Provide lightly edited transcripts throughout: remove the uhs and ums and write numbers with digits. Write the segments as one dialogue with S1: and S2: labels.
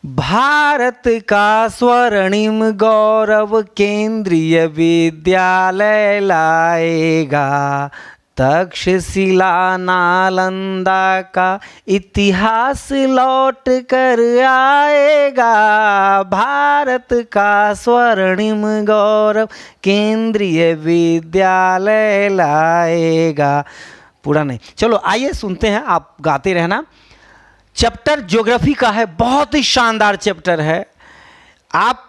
S1: भारत का स्वर्णिम गौरव केंद्रीय विद्यालय लाएगा, तक्षशिला नालंदा का इतिहास लौट कर आएगा। भारत का स्वर्णिम गौरव केंद्रीय विद्यालय लाएगा। पूरा नहीं, चलो आइए सुनते हैं, आप गाते रहना। चैप्टर ज्योग्राफी का है, बहुत ही शानदार चैप्टर है। आप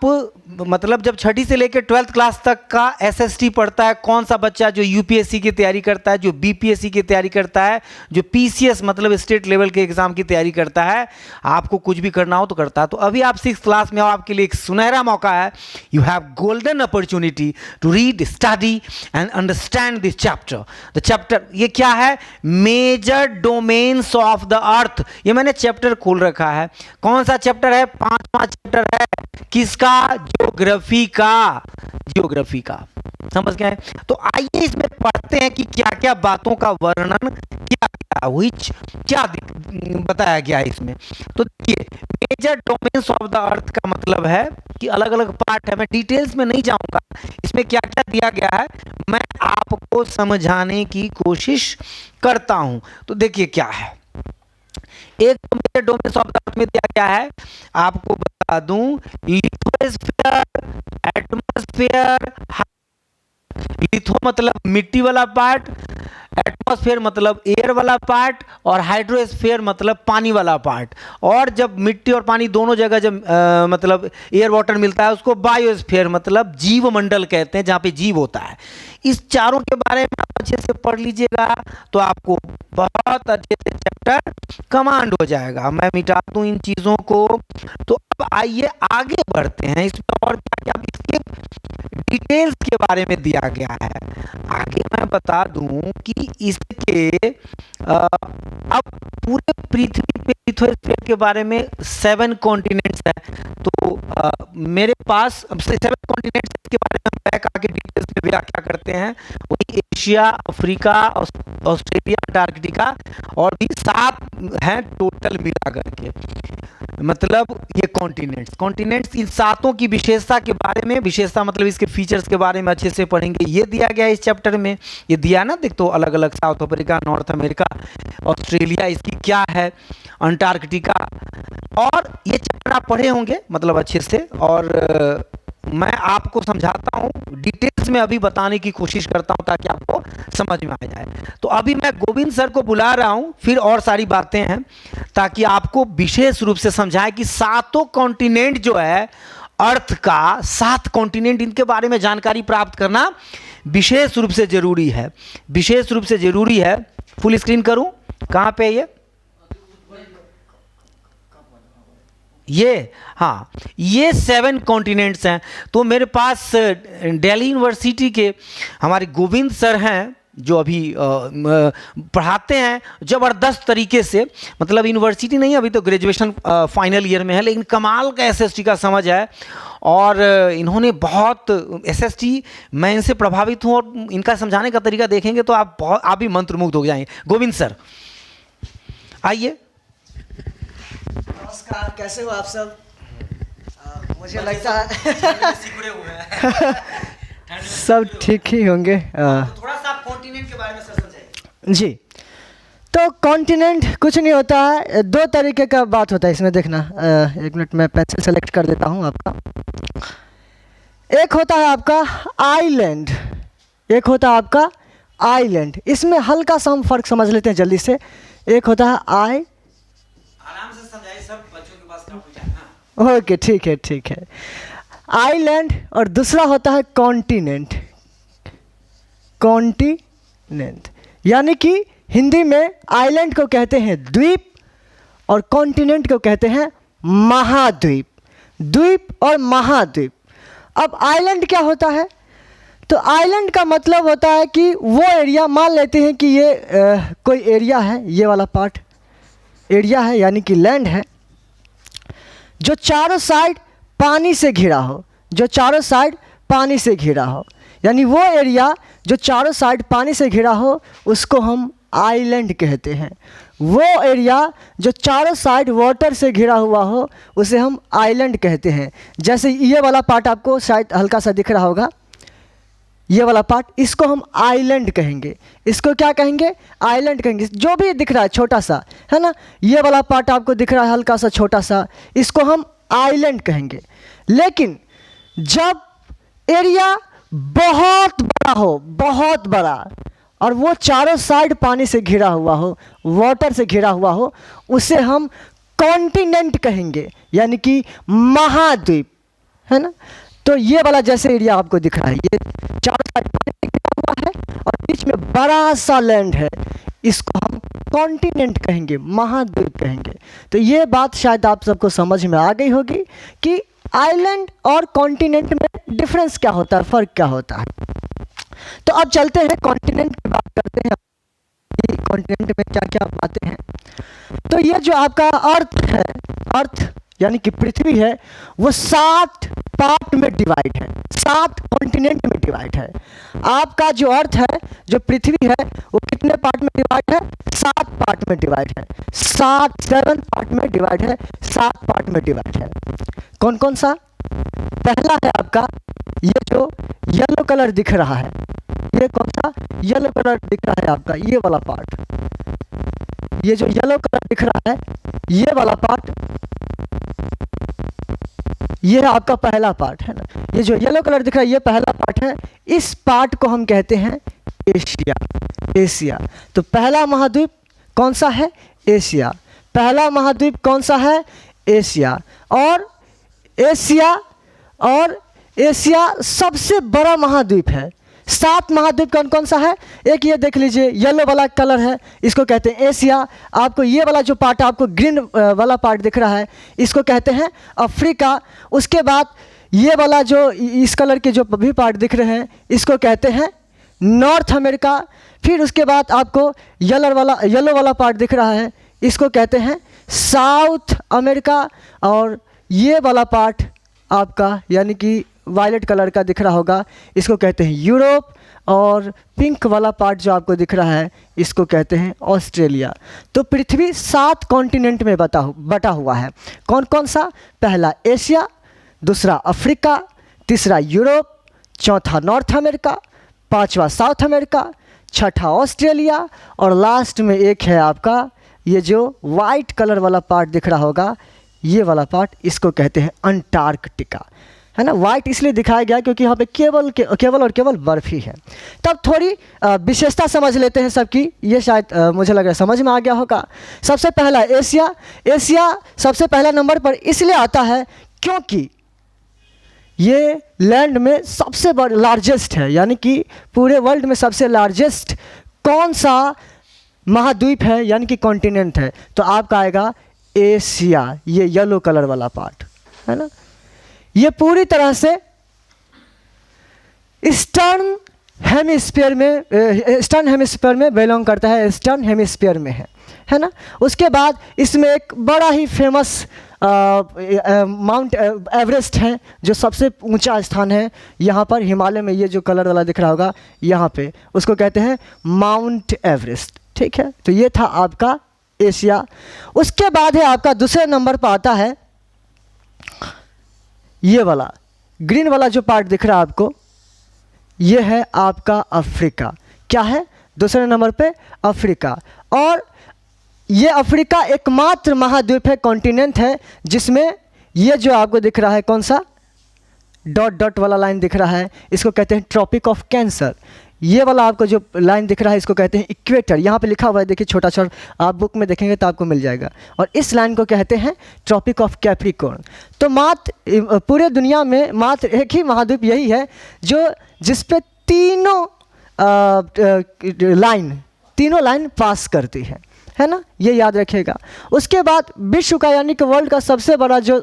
S1: मतलब जब छठी से लेकर 12th क्लास तक का एसएसटी पढ़ता है, कौन सा बच्चा जो यूपीएससी की तैयारी करता है, जो बीपीएससी की तैयारी करता है, जो पीसीएस मतलब स्टेट लेवल के एग्जाम की तैयारी करता है, आपको कुछ भी करना हो तो करता है। तो अभी आप 6th क्लास में हो, आपके लिए एक सुनहरा मौका है। You have golden opportunity to read, study and understand this chapter. The chapter ये क्या है? Major domains of the earth. ये मैंने चैप्टर खोल रखा है। कौन सा चैप्टर है? 5वां चैप्टर है। किसका? ज्योग्राफी का। ज्योग्राफी का, समझ गए? तो आइए इसमें पढ़ते हैं कि क्या क्या बातों का वर्णन किया गया, व्हिच क्या बताया गया है इसमें। तो देखिए, major domains of the earth का मतलब है कि अलग अलग पार्ट है। मैं डिटेल्स में नहीं जाऊंगा, इसमें क्या क्या दिया गया है मैं आपको समझाने की कोशिश करता हूं। तो देखिए क्या है, एक major domains of the earth में दिया गया है, आपको बता दूं, लिथोस्फीयर, एटमॉस्फेयर। लिथो मतलब मिट्टी वाला पार्ट, एटमॉस्फेयर मतलब एयर वाला पार्ट, और हाइड्रोस्फीयर मतलब पानी वाला पार्ट। और जब मिट्टी और पानी दोनों जगह जब मतलब एयर वाटर मिलता है, उसको बायोस्फीयर मतलब जीव मंडल कहते हैं, जहाँ पे जीव होता है। इस चारों के बारे में आप अच्छे से पढ़ लीजिएगा तो आपको बहुत अच्छे से चैप्टर कमांड हो जाएगा। मैं मिटा दूं इन चीज़ों को। तो अब आइए आगे बढ़ते हैं, इसमें और क्या क्या इसके डिटेल्स के बारे में दिया गया है। आगे मैं बता दूं कि इसके अब पूरे पृथ्वी पे लिथोस्फीयर के बारे में 7 कॉन्टिनेंट्स है। तो मेरे पास 7 कॉन्टिनेंट्स के बारे में बैक आके डिटेल्स में व्याख्या करते हैं। वही एशिया, अफ्रीका, ऑस्ट्रेलिया, अंटार्कटिका और भी 7 हैं टोटल मिला करके, मतलब ये कॉन्टिनेंट्स इन 7 की विशेषता के बारे में, विशेषता मतलब इसके फीचर्स के बारे में अच्छे से पढ़ेंगे। ये दिया गया है इस चैप्टर में, ये दिया ना, देख तो अलग अलग, south Africa, north America, Australia इसकी क्या है, अंटार्कटिका। और ये चैप्टर आप पढ़े होंगे मतलब अच्छे से, और मैं आपको समझाता हूँ डिटेल्स में, अभी बताने की कोशिश करता हूँ ताकि आपको समझ में आ जाए। तो अभी मैं गोविंद सर को बुला रहा हूँ, फिर और सारी बातें हैं ताकि आपको विशेष रूप से समझाएं कि 7 कॉन्टिनेंट जो है अर्थ का, 7 कॉन्टिनेंट, इनके बारे में जानकारी प्राप्त करना विशेष रूप से जरूरी है, विशेष रूप से जरूरी है। फुल स्क्रीन करूं? कहाँ पे ये हाँ, ये 7 कॉन्टिनेंट्स हैं। तो मेरे पास दिल्ली यूनिवर्सिटी के हमारे गोविंद सर हैं जो अभी पढ़ाते हैं ज़बरदस्त तरीके से, मतलब यूनिवर्सिटी नहीं, अभी तो ग्रेजुएशन फाइनल ईयर में है, लेकिन कमाल का एसएसटी का समझ है। और इन्होंने बहुत एसएसटी, मैं इनसे प्रभावित हूँ, और इनका समझाने का तरीका देखेंगे तो आप भी मंत्रमुग्ध हो जाएंगे। गोविंद सर आइए।
S2: नमस्कार, कैसे हो आप सब? मुझे लगता है सब ठीक ही होंगे।
S1: थोड़ा सा आप कॉन्टिनेंट के बारे में सर समझाइए।
S2: जी, तो कॉन्टिनेंट कुछ नहीं होता है, 2 तरीके का बात होता है इसमें, देखना। 1 मिनट में पेंसिल सेलेक्ट कर देता हूँ आपका। एक होता है आपका आइलैंड, एक होता है आपका आइलैंड। इसमें हल्का सा हम फर्क समझ लेते हैं जल्दी से। एक होता है
S1: आराम से समझाइए, सब बच्चों के पास काम हो जाए।
S2: ओके, ठीक है। आइलैंड और दूसरा होता है कॉन्टिनेंट। कॉन्टिनेंट यानी कि हिंदी में आइलैंड को कहते हैं द्वीप और कॉन्टिनेंट को कहते हैं महाद्वीप। द्वीप और महाद्वीप। अब आइलैंड क्या होता है? तो आइलैंड का मतलब होता है कि वो एरिया, मान लेते हैं कि ये कोई एरिया है, ये वाला पार्ट एरिया है यानी कि लैंड है, जो चारों साइड पानी से घिरा हो, जो चारों साइड पानी से घिरा हो, यानी वो एरिया जो चारों साइड पानी से घिरा हो उसको हम आइलैंड कहते हैं। वो एरिया जो चारों साइड वाटर से घिरा हुआ हो उसे हम आइलैंड कहते हैं। जैसे ये वाला पार्ट आपको शायद हल्का सा दिख रहा होगा, ये वाला पार्ट, इसको हम आइलैंड कहेंगे। इसको क्या कहेंगे? आइलैंड कहेंगे। जो भी दिख रहा है छोटा सा, है ना, ये वाला पार्ट आपको दिख रहा है हल्का सा छोटा सा, इसको हम आइलैंड कहेंगे। लेकिन जब एरिया बहुत बड़ा हो, बहुत बड़ा, और वो चारों साइड पानी से घिरा हुआ हो, वाटर से घिरा हुआ हो, उसे हम कॉन्टिनेंट कहेंगे, यानी कि महाद्वीप, है ना। तो ये वाला जैसे एरिया आपको दिख रहा है, ये चारों साइड पानी से घिरा हुआ है और बीच में बड़ा सा लैंड है, इसको हम कॉन्टिनेंट कहेंगे, महाद्वीप कहेंगे। तो ये बात शायद आप सबको समझ में आ गई होगी कि आइलैंड और कॉन्टिनेंट में डिफरेंस क्या होता है, फ़र्क क्या होता है। तो अब चलते हैं कॉन्टिनेंट की बात करते हैं कि कॉन्टिनेंट में क्या क्या बातें हैं। तो ये जो आपका अर्थ है, अर्थ यानी कि पृथ्वी है, वो 7 पार्ट में डिवाइड है, 7 कॉन्टिनेंट में डिवाइड है। आपका जो अर्थ है, जो पृथ्वी है, वो कितने पार्ट में डिवाइड है? 7 पार्ट में डिवाइड है, 7 पार्ट में डिवाइड है, 7 पार्ट में डिवाइड है। कौन कौन सा? पहला है आपका ये जो येलो कलर दिख रहा है, ये कौन सा येलो कलर दिख रहा है आपका? ये वाला पार्ट, ये जो येलो कलर दिख रहा है, ये वाला पार्ट, ये है आपका पहला पार्ट, है ना। ये जो येलो कलर दिख रहा है, ये पहला पार्ट है। इस पार्ट को हम कहते हैं एशिया, एशिया। तो पहला महाद्वीप कौन सा है? एशिया। पहला महाद्वीप कौन सा है? एशिया। और एशिया सबसे बड़ा महाद्वीप है। 7 महाद्वीप कौन कौन सा है? एक ये देख लीजिए, येलो वाला कलर है, इसको कहते हैं एशिया। आपको ये वाला जो पार्ट, आपको ग्रीन वाला पार्ट दिख रहा है, इसको कहते हैं अफ्रीका। उसके बाद ये वाला जो इस कलर के जो भी पार्ट दिख रहे हैं, इसको कहते हैं नॉर्थ अमेरिका। फिर उसके बाद आपको येलो वाला पार्ट दिख रहा है, इसको कहते हैं साउथ अमेरिका। और ये वाला पार्ट आपका यानी कि वायलेट कलर का दिख रहा होगा, इसको कहते हैं यूरोप। और पिंक वाला पार्ट जो आपको दिख रहा है, इसको कहते हैं ऑस्ट्रेलिया। तो पृथ्वी 7 कॉन्टिनेंट में बटा हुआ है। कौन कौन सा? पहला एशिया, दूसरा अफ्रीका, तीसरा यूरोप, चौथा नॉर्थ अमेरिका, पांचवा साउथ अमेरिका, छठा ऑस्ट्रेलिया, और लास्ट में एक है आपका ये जो वाइट कलर वाला पार्ट दिख रहा होगा, ये वाला पार्ट, इसको कहते हैं अंटार्कटिका, है ना। वाइट इसलिए दिखाया गया क्योंकि यहाँ पे केवल बर्फ ही है। तब थोड़ी विशेषता समझ लेते हैं सबकी, ये शायद मुझे लग रहा है समझ में आ गया होगा। सबसे पहला एशिया। एशिया सबसे पहला नंबर पर इसलिए आता है क्योंकि ये लैंड में सबसे लार्जेस्ट है, यानी कि पूरे वर्ल्ड में सबसे लार्जेस्ट कौन सा महाद्वीप है, यानी कि कॉन्टिनेंट है। तो आपका आएगा एशिया, ये येलो कलर वाला पार्ट, है ना। ये पूरी तरह से ईस्टर्न हेमिस्फीयर में बिलोंग करता है, ईस्टर्न हेमिस्फीयर में है ना। उसके बाद इसमें एक बड़ा ही फेमस माउंट एवरेस्ट है, जो सबसे ऊंचा स्थान है यहाँ पर हिमालय में। ये जो कलर वाला दिख रहा होगा यहाँ पे, उसको कहते हैं माउंट एवरेस्ट, ठीक है। तो ये था आपका एशिया। उसके बाद है आपका दूसरे नंबर पर आता है ये वाला ग्रीन वाला जो पार्ट दिख रहा है आपको, ये है आपका अफ्रीका। क्या है? दूसरे नंबर पे अफ्रीका। और ये अफ्रीका एकमात्र महाद्वीप है, कॉन्टिनेंट है, जिसमें ये जो आपको दिख रहा है कौन सा डॉट डॉट वाला लाइन दिख रहा है, इसको कहते हैं ट्रॉपिक ऑफ कैंसर। ये वाला आपको जो लाइन दिख रहा है, इसको कहते हैं इक्वेटर। यहाँ पे लिखा हुआ है, देखिए छोटा छोटा, आप बुक में देखेंगे तो आपको मिल जाएगा। और इस लाइन को कहते हैं ट्रॉपिक ऑफ कैप्रिकॉर्न। तो मात्र पूरे दुनिया में मात्र एक ही महाद्वीप यही है जो जिसपे तीनों लाइन पास करती है ना, ये याद रखिएगा। उसके बाद विश्व का यानी कि वर्ल्ड का सबसे बड़ा जो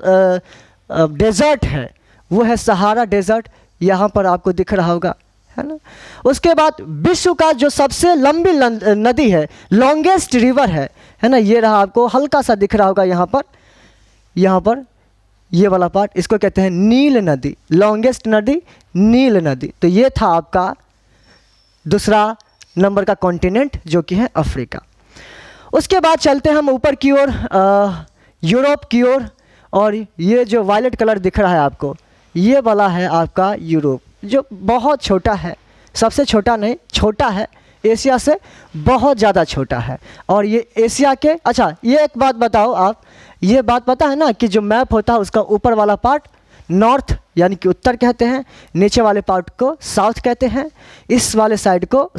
S2: डेजर्ट है वो है सहारा डेजर्ट, यहाँ पर आपको दिख रहा होगा, है ना। उसके बाद विश्व का जो सबसे लंबी नदी है, लॉन्गेस्ट रिवर है ना, ये रहा, आपको हल्का सा दिख रहा होगा यहाँ पर ये वाला पार्ट, इसको कहते हैं नील नदी, लॉन्गेस्ट नदी नील नदी। तो ये था आपका दूसरा नंबर का कॉन्टिनेंट जो कि है अफ्रीका। उसके बाद चलते हैं हम ऊपर की ओर, यूरोप की ओर। और ये जो वायलेट कलर दिख रहा है आपको, ये वाला है आपका यूरोप, जो बहुत छोटा है, सबसे छोटा नहीं, छोटा है, एशिया से बहुत ज़्यादा छोटा है। और ये एशिया के, अच्छा ये एक बात बताओ आप, ये बात पता है ना कि जो मैप होता है उसका ऊपर वाला पार्ट नॉर्थ यानी कि उत्तर कहते हैं, नीचे वाले पार्ट को साउथ कहते हैं, इस वाले साइड को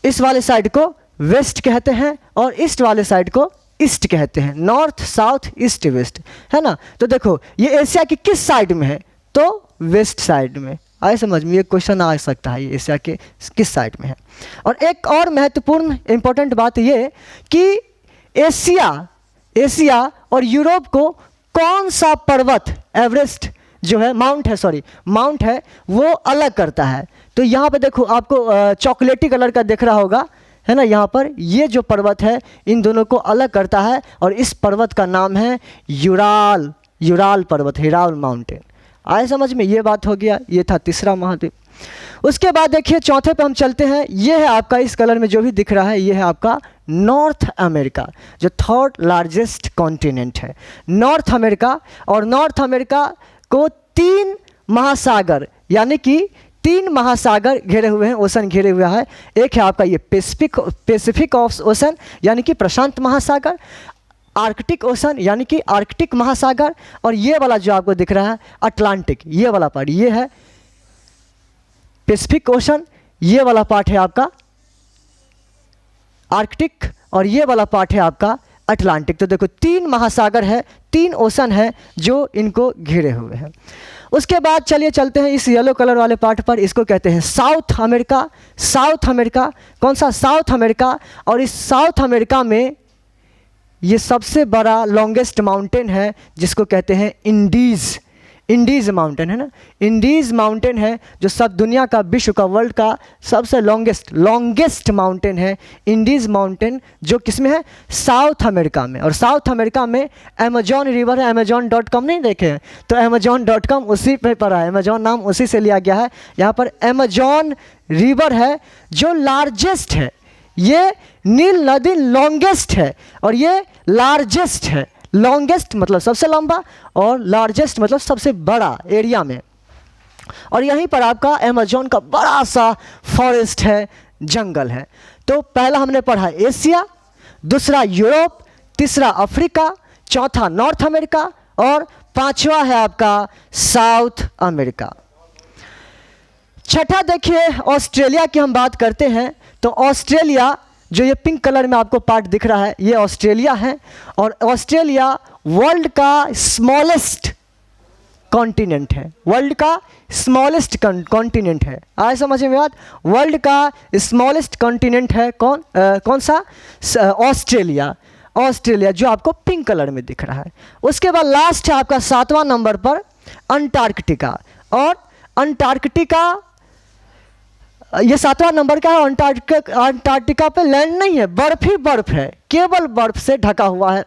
S2: इस वाले साइड को वेस्ट कहते हैं, और ईस्ट वाले साइड को ईस्ट कहते हैं। नॉर्थ साउथ ईस्ट वेस्ट, है ना। तो देखो ये एशिया की किस साइड में है, तो वेस्ट साइड में। आए समझ में, ये क्वेश्चन आ सकता है, ये एशिया के किस साइड में है। और एक और महत्वपूर्ण इंपॉर्टेंट बात ये कि एशिया और यूरोप को कौन सा पर्वत, एवरेस्ट जो है, माउंट है वो अलग करता है। तो यहाँ पे देखो आपको चॉकलेटी कलर का दिख रहा होगा, है ना। यहाँ पर ये जो पर्वत है इन दोनों को अलग करता है, और इस पर्वत का नाम है यूराल पर्वत, यूराल माउंटेन। आए समझ में, ये बात हो गया, ये था तीसरा महाद्वीप। उसके बाद देखिए चौथे पे हम चलते हैं, ये है आपका इस कलर में जो भी दिख रहा है, ये है आपका नॉर्थ अमेरिका, जो थर्ड लार्जेस्ट कॉन्टिनेंट है, नॉर्थ अमेरिका। और नॉर्थ अमेरिका को 3 महासागर यानी कि 3 महासागर घेरे हुए हैं, ओशन घेरे हुआ है। एक है आपका ये पैसिफिक ओशन यानी कि प्रशांत महासागर, आर्कटिक ओशन यानी कि आर्कटिक महासागर, और ये वाला जो आपको दिख रहा है अटलांटिक, ये वाला पार्ट ये है पैसिफिक ओशन, ये वाला पार्ट है आपका आर्कटिक, और ये वाला पार्ट है आपका अटलांटिक। तो देखो 3 महासागर है, 3 ओशन है जो इनको घेरे हुए हैं। उसके बाद चलिए चलते हैं इस येलो कलर वाले पार्ट पर, इसको कहते हैं साउथ अमेरिका। साउथ अमेरिका, कौन सा, साउथ अमेरिका। और इस साउथ अमेरिका में ये सबसे बड़ा लॉन्गेस्ट माउंटेन है जिसको कहते हैं इंडीज़ माउंटेन, है ना। इंडीज़ माउंटेन है जो सब दुनिया का, विश्व का, वर्ल्ड का सबसे लॉन्गेस्ट माउंटेन है इंडीज़ माउंटेन, जो किसमें है, साउथ अमेरिका में। और साउथ अमेरिका में अमेजॉन रिवर है, amazon.com नहीं देखे हैं तो amazon.com उसी पे पड़ा है, अमेजॉन नाम उसी से लिया गया है। यहाँ पर अमेजॉन रिवर है जो लार्जेस्ट है, ये नील नदी लॉन्गेस्ट है और ये लार्जेस्ट है। लॉन्गेस्ट मतलब सबसे लंबा और लार्जेस्ट मतलब सबसे बड़ा एरिया में। और यहीं पर आपका अमेजॉन का बड़ा सा फॉरेस्ट है, जंगल है। तो पहला हमने पढ़ा एशिया, दूसरा यूरोप, तीसरा अफ्रीका, चौथा नॉर्थ अमेरिका और पांचवा है आपका साउथ अमेरिका। छठा देखिए ऑस्ट्रेलिया की हम बात करते हैं तो ऑस्ट्रेलिया, जो ये पिंक कलर में आपको पार्ट दिख रहा है, ये ऑस्ट्रेलिया है। और ऑस्ट्रेलिया वर्ल्ड का स्मॉलेस्ट कॉन्टिनेंट है, वर्ल्ड का स्मॉलेस्ट कॉन्टिनेंट है। आए समझ में बात, वर्ल्ड का स्मॉलेस्ट कॉन्टिनेंट है कौन सा, ऑस्ट्रेलिया जो आपको पिंक कलर में दिख रहा है। उसके बाद लास्ट है आपका 7वां नंबर पर अंटार्कटिका। और अंटार्कटिका ये 7वां नंबर का है। अंटार्कटिका पे लैंड नहीं है, बर्फ ही बर्फ है, केवल बर्फ से ढका हुआ है।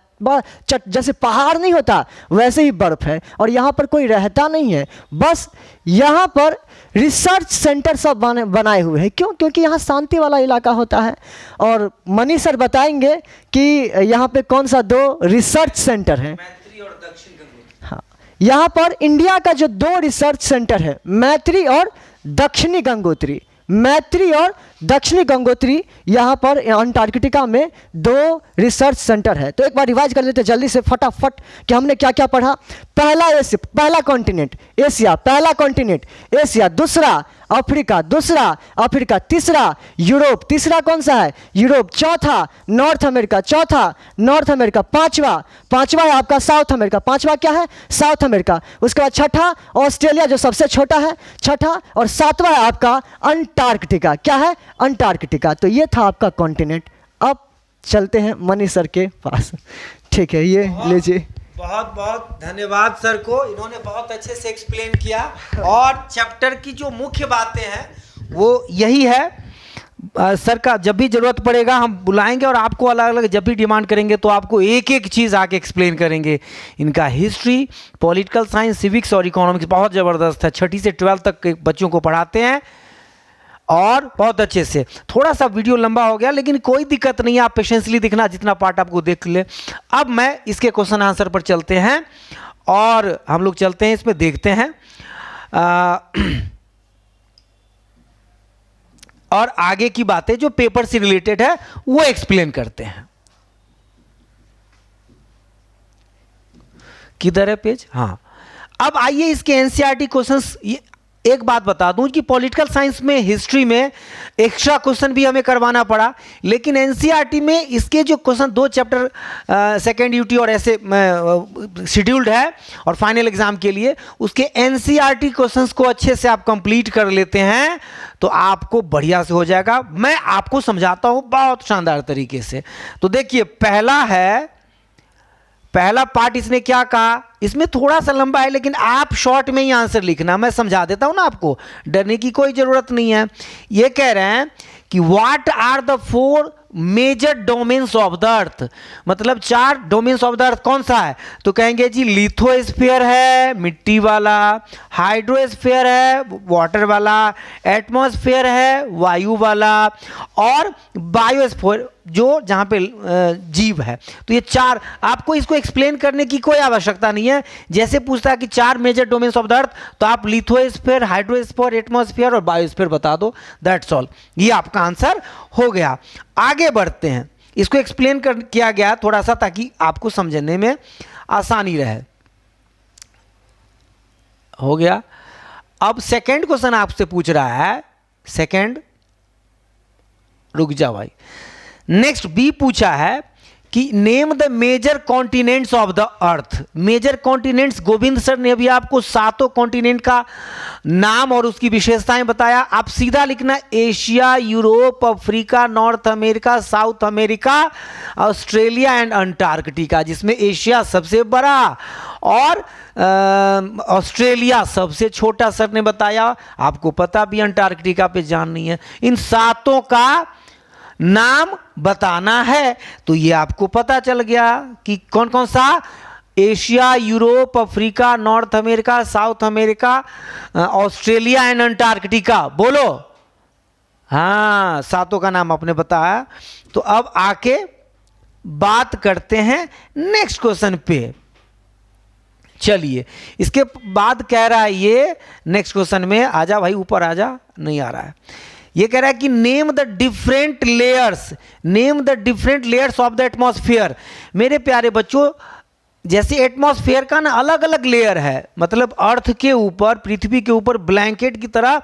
S2: जैसे पहाड़ नहीं होता वैसे ही बर्फ है और यहाँ पर कोई रहता नहीं है, बस यहाँ पर रिसर्च सेंटर सब बनाए हुए हैं। क्यों? क्योंकि यहाँ शांति वाला इलाका होता है। और मनीष सर बताएंगे कि यहाँ पे कौन सा 2 रिसर्च सेंटर है।
S1: मैत्री और दक्षिण गंगोत्री।
S2: हाँ, यहाँ पर इंडिया का जो 2 रिसर्च सेंटर है, मैत्री और दक्षिणी गंगोत्री, मैत्री और दक्षिणी गंगोत्री, यहाँ पर अंटार्कटिका में 2 रिसर्च सेंटर है। तो एक बार रिवाइज कर लेते हैं जल्दी से फटाफट कि हमने क्या क्या पढ़ा। पहला कॉन्टिनेंट एशिया, पहला कॉन्टिनेंट एशिया, दूसरा अफ्रीका, तीसरा यूरोप, तीसरा कौन सा है, यूरोप, चौथा नॉर्थ अमेरिका, पांचवा है आपका साउथ अमेरिका, पांचवा क्या है, साउथ अमेरिका। उसके बाद छठा ऑस्ट्रेलिया जो सबसे छोटा है, छठा, और 7वां है आपका अंटार्कटिका। क्या है, अंटार्कटिका। तो ये था आपका कॉन्टिनेंट। अब चलते हैं मनीष सर के पास, ठीक है, ये लीजिए।
S1: बहुत बहुत धन्यवाद सर को, इन्होंने बहुत अच्छे से एक्सप्लेन किया। और चैप्टर की जो मुख्य बातें हैं वो यही है। सर का जब भी ज़रूरत पड़ेगा हम बुलाएंगे और आपको अलग अलग जब भी डिमांड करेंगे तो आपको एक एक चीज़ आके एक्सप्लेन करेंगे। इनका हिस्ट्री, पॉलिटिकल साइंस, सिविक्स और इकोनॉमिक्स बहुत ज़बरदस्त है। 6ठी से 12th तक के बच्चों को पढ़ाते हैं। और बहुत अच्छे से। थोड़ा सा वीडियो लंबा हो गया लेकिन कोई दिक्कत नहीं है, आप पेशेंसली दिखना, जितना पार्ट आपको देख ले। अब मैं इसके क्वेश्चन आंसर पर चलते हैं और हम लोग चलते हैं इसमें, देखते हैं और आगे की बातें जो पेपर से रिलेटेड है वो एक्सप्लेन करते हैं। किधर है पेज? हाँ, अब आइए इसके एनसीईआरटी क्वेश्चंस। एक बात बता दूं कि पॉलिटिकल साइंस में, हिस्ट्री में एक्स्ट्रा क्वेश्चन भी हमें करवाना पड़ा, लेकिन एनसीईआरटी में इसके जो क्वेश्चन 2 चैप्टर सेकेंड यूटी और ऐसे शेड्यूल्ड है और फाइनल एग्जाम के लिए, उसके एनसीईआरटी क्वेश्चंस को अच्छे से आप कंप्लीट कर लेते हैं तो आपको बढ़िया से हो जाएगा। मैं आपको समझाता हूं बहुत शानदार तरीके से। तो देखिए, पहला पार्ट इसने क्या कहा, इसमें थोड़ा सा लंबा है लेकिन आप शॉर्ट में ही आंसर लिखना, मैं समझा देता हूं ना, आपको डरने की कोई जरूरत नहीं है। ये कह रहे हैं कि what are the 4 major domains of the earth, मतलब 4 डोमेन्स ऑफ द अर्थ कौन सा है, तो कहेंगे जी लिथोस्फीयर है मिट्टी वाला, हाइड्रोस्फीयर है वाटर वाला, एटमॉस्फेयर है वायु वाला, और बायोस्फीयर जो जहां पे जीव है। तो ये 4, आपको इसको एक्सप्लेन करने की कोई आवश्यकता नहीं है। जैसे पूछता है कि 4 major domains of the earth, तो आप लिथोस्फीयर, हाइड्रोस्फीयर, एटमॉस्फेयर और बायोस्फीयर बता दो, दैट्स ऑल। ये आपका आंसर हो गया। आगे बढ़ते हैं, इसको एक्सप्लेन किया गया थोड़ा सा ताकि आपको समझने में आसानी रहे। हो गया। अब सेकंड क्वेश्चन आपसे पूछ रहा है, सेकंड, रुक जा भाई, नेक्स्ट बी पूछा है कि name the major continents of the earth. Major continents, Govind sir ने अभी आपको 7 कॉन्टिनेंट का नाम और उसकी विशेषताएं बताया। आप सीधा लिखना Asia, Europe, Africa, north America, south America, Australia and Antarctica, जिसमें एशिया सबसे बड़ा और ऑस्ट्रेलिया सबसे छोटा सर ने बताया। आपको पता भी अंटार्कटिका पे जान नहीं है। इन 7 का नाम बताना है, तो ये आपको पता चल गया कि कौन कौन सा, Asia, Europe, Africa, north America, south America, Australia and Antarctica. बोलो, हाँ, 7 का नाम आपने बताया। तो अब आके बात करते हैं नेक्स्ट क्वेश्चन पे। चलिए, इसके बाद कह रहा है ये नेक्स्ट क्वेश्चन में, आजा भाई ऊपर आजा, नहीं आ रहा है। ये कह रहा है कि name the different layers, name the different layers of the atmosphere. मेरे प्यारे बच्चों, जैसे एटमॉस्फेयर का ना अलग अलग लेयर है, मतलब अर्थ के ऊपर, पृथ्वी के ऊपर ब्लैंकेट की तरह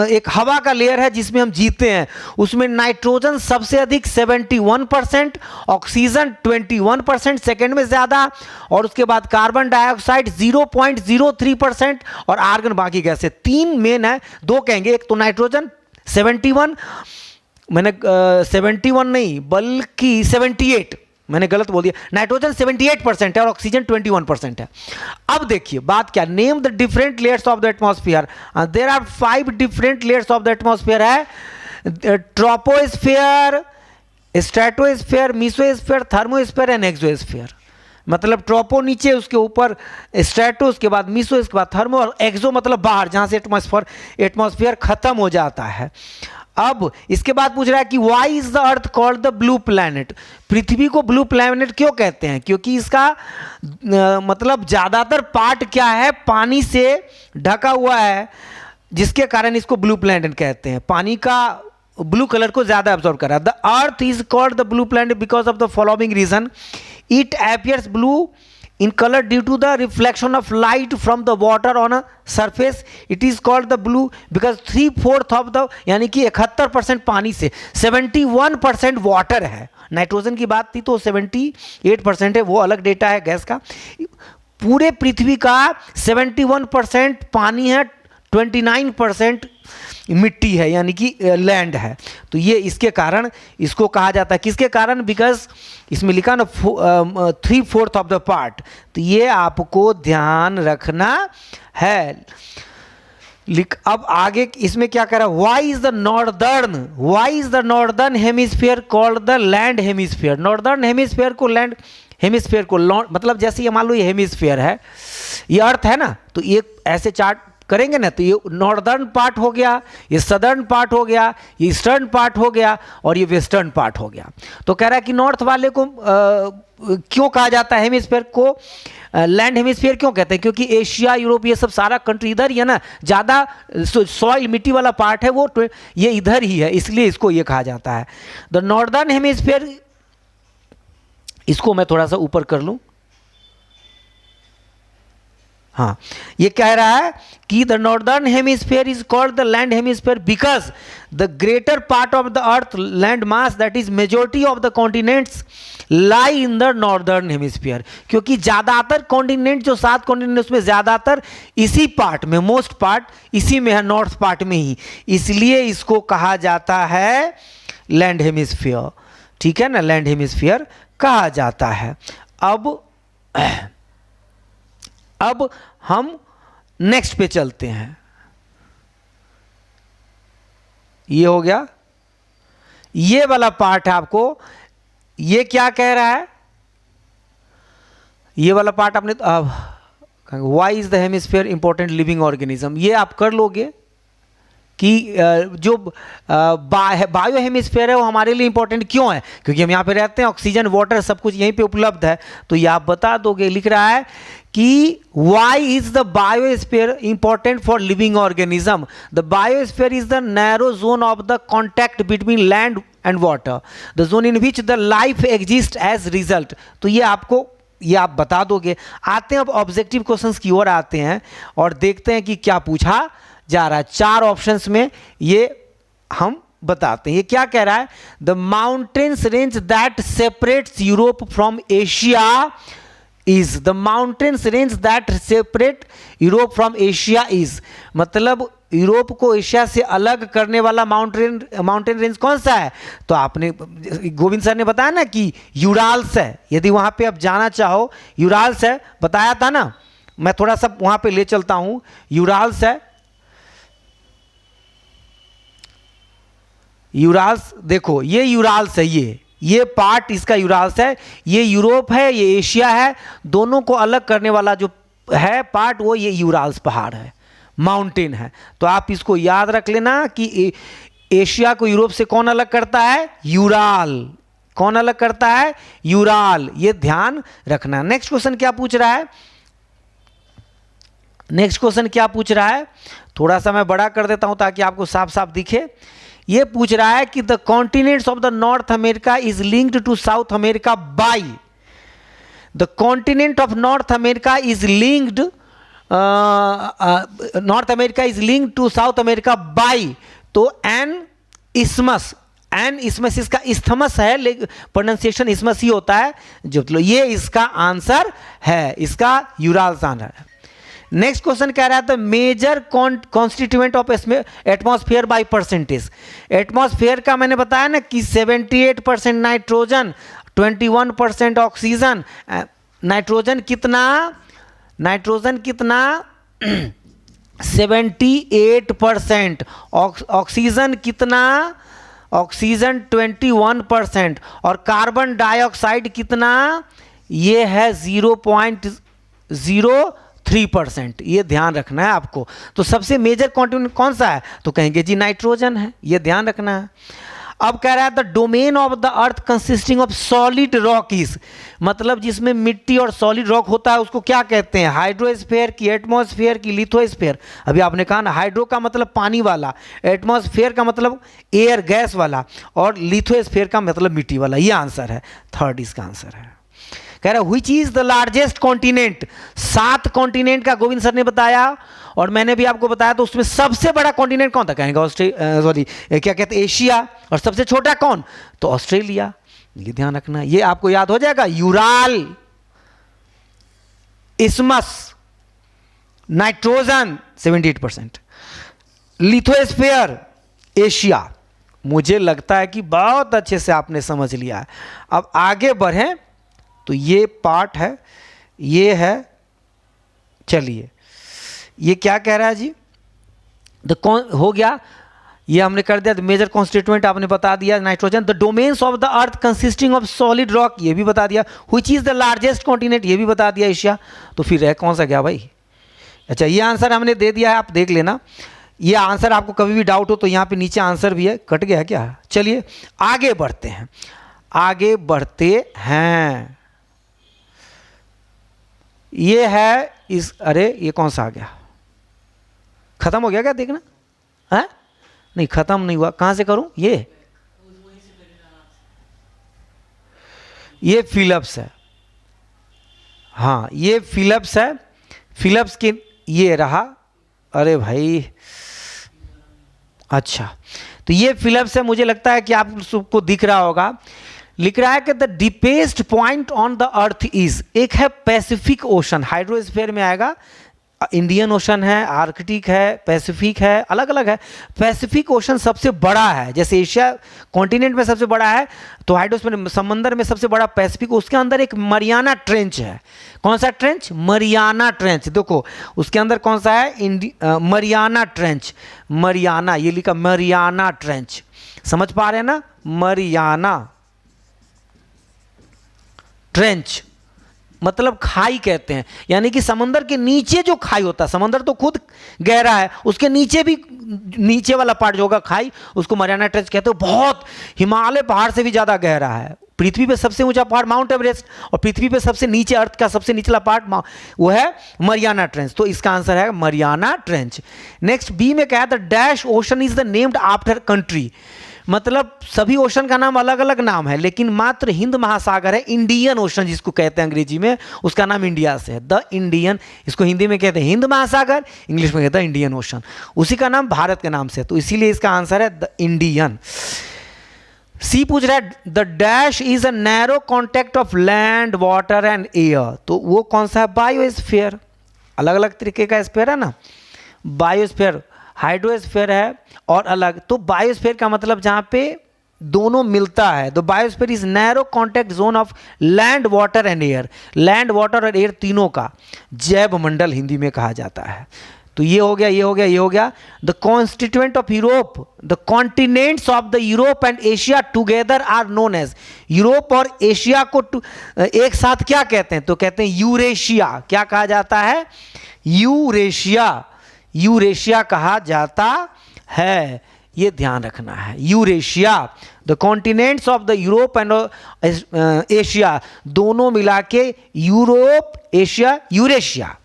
S1: एक हवा का लेयर है जिसमें हम जीते हैं। उसमें नाइट्रोजन सबसे अधिक 71%, ऑक्सीजन 21% सेकेंड में ज़्यादा, और उसके बाद कार्बन डाइऑक्साइड 0.03% और आर्गन बाकी गैसें। 3 मेन है, 2 कहेंगे, एक तो नाइट्रोजन 71, मैंने 71 नहीं बल्कि 78, मैंने गलत बोल दिया, नाइट्रोजन 78% है और ऑक्सीजन 21% है। अब देखिए बात क्या, name the different layers of the atmosphere. There are 5 different layers of the atmosphere है, troposphere, stratosphere, mesosphere, thermosphere and exosphere. मतलब ट्रोपो नीचे, उसके ऊपर स्ट्रेटो, उसके बाद मीसो, इसके बाद थर्मो, और एक्सो मतलब बाहर, जहां से एटमॉस्फेयर खत्म हो जाता है। अब इसके बाद पूछ रहा है कि why is the earth called the blue planet. पृथ्वी को ब्लू प्लैनेट क्यों कहते हैं, क्योंकि इसका मतलब ज्यादातर पार्ट क्या है, पानी से ढका हुआ है, जिसके कारण इसको ब्लू प्लैनेट कहते हैं। पानी का ब्लू कलर को ज्यादा एब्जॉर्ब कर रहा है। The earth is called the blue planet because of the following reason, it appears blue in color due to the reflection of light from the water on a surface. It is called the blue because 3/4 of the, यानी कि 71% पानी से 71% water है। Nitrogen की बात थी तो 78% है, वो अलग डेटा है गैस का। पूरे पृथ्वी का 71% पानी है, 29% मिट्टी है, यानी कि लैंड है। तो ये इसके कारण इसको कहा जाता है, किसके कारण, बिकॉज इसमें लिखा ना 3/4 ऑफ द पार्ट। तो ये आपको ध्यान रखना है। अब आगे इसमें क्या कह रहा है, why is the northern hemisphere called the land hemisphere. Northern hemisphere को लैंड हेमिस्फीयर को, मतलब जैसे ये मान लो ये हेमिस्फीयर है, ये अर्थ है ना, तो ये ऐसे चार्ट करेंगे ना, तो ये नॉर्दर्न पार्ट हो गया, ये सदर्न पार्ट हो गया, ये ईस्टर्न पार्ट हो गया और ये वेस्टर्न पार्ट हो गया। तो कह रहा है कि नॉर्थ वाले को क्यों कहा जाता है हेमिस्फीयर को लैंड हेमिस्फीयर क्यों कहते हैं? क्योंकि एशिया, यूरोप, ये सब सारा कंट्री इधर ही है ना, ज़्यादा सॉइल मिट्टी वाला पार्ट है वो ये इधर ही है, इसलिए इसको ये कहा जाता है। द नॉर्दर्न हेमिस्फीयर, इसको मैं थोड़ा सा ऊपर कर लूँ, हाँ, ये कह रहा है कि the northern hemisphere is called the land hemisphere because the greater part of the earth land mass, that is majority of the continents lie in the northern hemisphere. क्योंकि ज़्यादातर कॉन्टिनेंट, जो 7 कॉन्टिनेंट, उसमें ज़्यादातर इसी पार्ट में, most part इसी में है, नॉर्थ पार्ट में ही, इसलिए इसको कहा जाता है लैंड हेमिस्फीयर। ठीक है ना, लैंड हेमिस्फीयर कहा जाता है। अब हम नेक्स्ट पे चलते हैं। ये हो गया, ये वाला पार्ट है आपको, ये क्या कह रहा है, ये वाला पार्ट आपने why is the hemisphere important living organism, ये आप कर लोगे कि जो बायो हेमिस्फीयर है वो हमारे लिए इंपॉर्टेंट क्यों है, क्योंकि हम यहाँ पे रहते हैं, ऑक्सीजन, वाटर सब कुछ यहीं पे उपलब्ध है, तो ये आप बता दोगे। लिख रहा है कि why is the biosphere important for living organism? The biosphere is the narrow zone of the contact between land and water, the zone in which the life exist as result. तो ये आप बता दोगे। आते हैं अब ऑब्जेक्टिव क्वेश्चंस की ओर आते हैं और देखते हैं कि क्या पूछा जा रहा है। 4 ऑप्शंस में ये हम बताते हैं। ये क्या कह रहा है? The mountains range that separates Europe from Asia is, the mountains range that separate Europe from Asia is, मतलब यूरोप को एशिया से अलग करने वाला माउंटेन रेंज कौन सा है? तो आपने, गोविंद सर ने बताया ना कि यूराल्स है। यदि वहां पे आप जाना चाहो, यूराल्स है, बताया था ना, मैं थोड़ा सा वहां पे ले चलता हूं। यूराल्स है, यूराल्स देखो, ये यूराल्स है, ये पार्ट इसका यूराल्स है, ये यूरोप है, ये एशिया है, दोनों को अलग करने वाला जो है पार्ट वो ये यूराल्स पहाड़ है, माउंटेन है। तो आप इसको याद रख लेना कि एशिया को यूरोप से कौन अलग करता है? यूराल। कौन अलग करता है? यूराल। ये ध्यान रखना। नेक्स्ट क्वेश्चन क्या पूछ रहा है? नेक्स्ट क्वेश्चन क्या पूछ रहा है? थोड़ा सा मैं बड़ा कर देता हूं ताकि आपको साफ साफ दिखे। ये पूछ रहा है कि the continents of the North America is linked to South America by, the continent of North America is linked, North America is linked to South America by, तो एन इस्मस, एन इस्मस इसका isthmus है, लेकिन pronunciation इस्मस ही होता है, जो मतलब ये इसका आंसर है, इसका यूराल्स आंसर है। नेक्स्ट क्वेश्चन कह रहा है the major constituent of atmosphere by percentage. Atmosphere का मैंने बताया ना कि 78% नाइट्रोजन, 21% ऑक्सीजन। नाइट्रोजन कितना? नाइट्रोजन कितना? 78%। ऑक्सीजन कितना? ऑक्सीजन 21%। और कार्बन डाइऑक्साइड कितना? ये है 0.03%। ये ध्यान रखना है आपको। तो सबसे मेजर कॉन्टिनेंट कौन सा है? तो कहेंगे जी नाइट्रोजन है, ये ध्यान रखना है। अब कह रहा है the domain of the earth consisting of solid rock is, मतलब जिसमें मिट्टी और सॉलिड रॉक होता है उसको क्या कहते हैं? हाइड्रोस्फीयर की, एटमॉस्फेयर की, लिथोस्फीयर। अभी आपने कहा ना, हाइड्रो का मतलब पानी वाला, एटमॉस्फेयर का मतलब एयर गैस वाला, और लिथोस्फीयर का मतलब मिट्टी वाला। ये आंसर है, थर्ड इसका आंसर है। कह रहा है which is the largest continent. 7 continent का गोविंद सर ने बताया और मैंने भी आपको बताया, तो उसमें सबसे बड़ा कॉन्टिनेंट कौन था? कहेंगे क्या कहते हैं? एशिया। और सबसे छोटा कौन? तो ऑस्ट्रेलिया। ये ध्यान रखना, ये आपको याद हो जाएगा। Ural, isthmus, nitrogen 78%, lithosphere, Asia. मुझे लगता है कि बहुत अच्छे से आपने समझ लिया है। अब आगे बढ़ें तो ये पार्ट है, ये है, चलिए ये क्या कह रहा है जी? हो गया, ये हमने कर दिया। मेजर कॉन्स्टिट्यूएंट आपने बता दिया nitrogen. The domains of the earth consisting of solid rock, ये भी बता दिया। Which is the largest continent, ये भी बता दिया, एशिया। तो फिर रह कौन सा गया भाई? अच्छा, ये आंसर हमने दे दिया है, आप देख लेना। ये आंसर आपको कभी भी डाउट हो तो यहाँ पे नीचे आंसर भी है। कट गया क्या? चलिए आगे बढ़ते हैं, आगे बढ़ते हैं। ये है इस, अरे ये कौन सा आ गया? खत्म हो गया क्या? देखना है, नहीं खत्म नहीं हुआ। कहां से करूं? ये फिलिप्स है। हाँ ये फिलिप्स है, फिलिप्स की ये रहा। अरे भाई अच्छा, तो ये फिलिप्स है। मुझे लगता है कि आप सबको दिख रहा होगा। लिख रहा है कि the deepest point on the earth is, एक है पैसिफिक ओशन, हाइड्रोस्फीयर में आएगा। इंडियन ओशन है, आर्कटिक है, पैसिफिक है, अलग अलग है। पैसिफिक ओशन सबसे बड़ा है, जैसे एशिया कॉन्टिनेंट में सबसे बड़ा है, तो हाइड्रोस्फीयर समंदर में सबसे बड़ा पैसिफिक। उसके अंदर एक मरियाना ट्रेंच है। कौन सा ट्रेंच? Mariana trench. देखो उसके अंदर कौन सा है? Mariana trench. मरियाना, ये लिखा मरियाना ट्रेंच, समझ पा रहे हैं ना? मरियाना ट्रेंच मतलब खाई कहते हैं, यानी कि समंदर के नीचे जो खाई होता है, समंदर तो खुद गहरा है, उसके नीचे भी नीचे वाला पार्ट जो होगा खाई, उसको मरियाना ट्रेंच कहते हैं। बहुत हिमालय पहाड़ से भी ज़्यादा गहरा है। पृथ्वी पे सबसे ऊंचा पहाड़ माउंट एवरेस्ट, और पृथ्वी पे सबसे नीचे, अर्थ का सबसे निचला पार्ट वो है मरियाना ट्रेंच। तो इसका आंसर है मरियाना ट्रेंच। नेक्स्ट बी में क्या है? The dash ocean is the named after country, मतलब सभी ओशन का नाम अलग अलग नाम है, लेकिन मात्र हिंद महासागर है, इंडियन ओशन जिसको कहते हैं अंग्रेजी में, उसका नाम इंडिया से है। द इंडियन, इसको हिंदी में कहते हैं हिंद महासागर, इंग्लिश में कहते हैं इंडियन ओशन, उसी का नाम भारत के नाम से है, तो इसीलिए इसका आंसर है द इंडियन। सी पूछ रहा है the dash is a narrow contact of land water and air, तो वो कौन सा है? बायोस्फीयर। अलग अलग तरीके का स्फीयर है ना, बायोस्फीयर, हाइड्रोस्फीयर है और अलग। तो बायोस्फीयर का मतलब जहां पे दोनों मिलता है। The biosphere is narrow contact zone of land water and air, land water और एयर तीनों का जैव मंडल हिंदी में कहा जाता है। तो ये हो गया, ये हो गया, ये हो गया। The constituent of Europe, the continents of the Europe and Asia together are known as, Europe और एशिया को एक साथ क्या कहते हैं? तो कहते हैं यूरेशिया। क्या कहा जाता है? यूरेशिया, यूरेशिया कहा जाता है, ये ध्यान रखना है। Eurasia, the continents of the Europe and Asia, दोनों मिला के यूरोप, एशिया, यूरेशिया।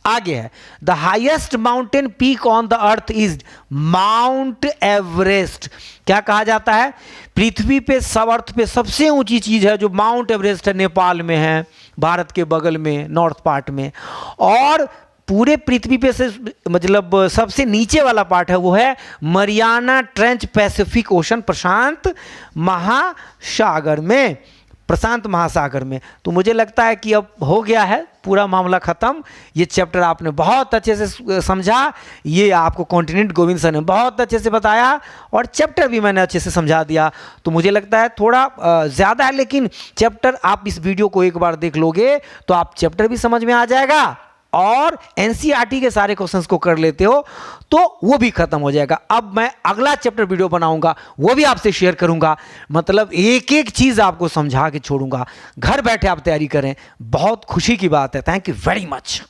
S1: आगे है the highest mountain peak on the earth is mount Everest. क्या कहा जाता है? पृथ्वी पे, सब अर्थ पे सबसे ऊंची चीज है जो माउंट एवरेस्ट है, नेपाल में है, भारत के बगल में, नॉर्थ पार्ट में। और पूरे पृथ्वी पे से मतलब सबसे नीचे वाला पार्ट है वो है मरियाना ट्रेंच, पैसिफिक ओशन, प्रशांत महासागर में, प्रशांत महासागर में। तो मुझे लगता है कि अब हो गया है पूरा मामला खत्म। ये चैप्टर आपने बहुत अच्छे से समझा, ये आपको कॉन्टिनेंट गोविंद सर ने बहुत अच्छे से बताया, और चैप्टर भी मैंने अच्छे से समझा दिया। तो मुझे लगता है थोड़ा ज़्यादा है, लेकिन चैप्टर आप इस वीडियो को एक बार देख लोगे तो आप चैप्टर भी समझ में आ जाएगा, और एनसीईआरटी के सारे क्वेश्चंस को कर लेते हो तो वो भी खत्म हो जाएगा। अब मैं अगला चैप्टर वीडियो बनाऊंगा, वो भी आपसे शेयर करूंगा, मतलब एक एक चीज आपको समझा के छोड़ूंगा। घर बैठे आप तैयारी करें, बहुत खुशी की बात है। Thank you very much.